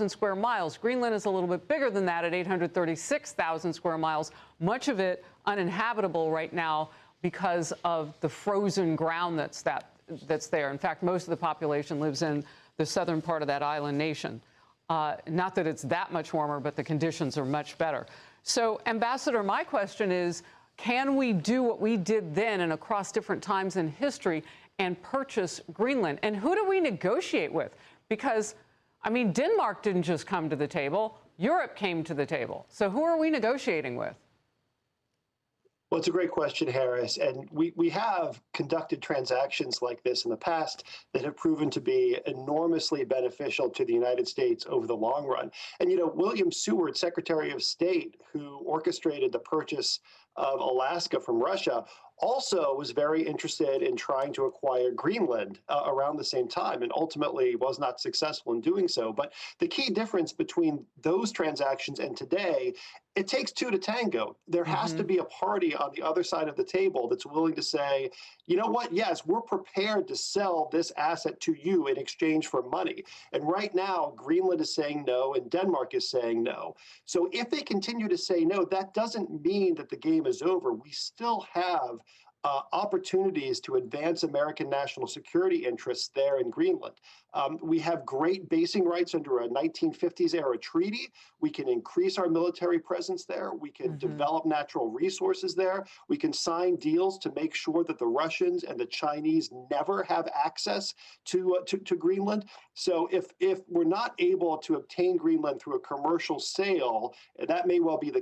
square miles. Greenland is a little bit bigger than that at 836,000 square miles, much of it uninhabitable right now because of the frozen ground that's there. In fact, most of the population lives in the southern part of that island nation. Not that it's that much warmer, but the conditions are much better. So, Ambassador, my question is, can we do what we did then and across different times in history and purchase Greenland? And who do we negotiate with? Because, I mean, Denmark didn't just come to the table. Europe came to the table. So who are we negotiating with? Well, it's a great question, Harris. And we have conducted transactions like this in the past that have proven to be enormously beneficial to the United States over the long run. And, you know, William Seward, Secretary of State, who orchestrated the purchase of Alaska from Russia, also was very interested in trying to acquire Greenland around the same time, and ultimately was not successful in doing so. But the key difference between those transactions and today, it takes two to tango. There has to be a party on the other side of the table that's willing to say, you know what, yes, we're prepared to sell this asset to you in exchange for money. And right now, Greenland is saying no, and Denmark is saying no. So if they continue to say no, that doesn't mean that the game is over. We still have opportunities to advance American national security interests there in Greenland. We have great basing rights under a 1950s era treaty. We can increase our military presence there. We can develop natural resources there. We can sign deals to make sure that the Russians and the Chinese never have access to Greenland. So if we're not able to obtain Greenland through a commercial sale, that may well be the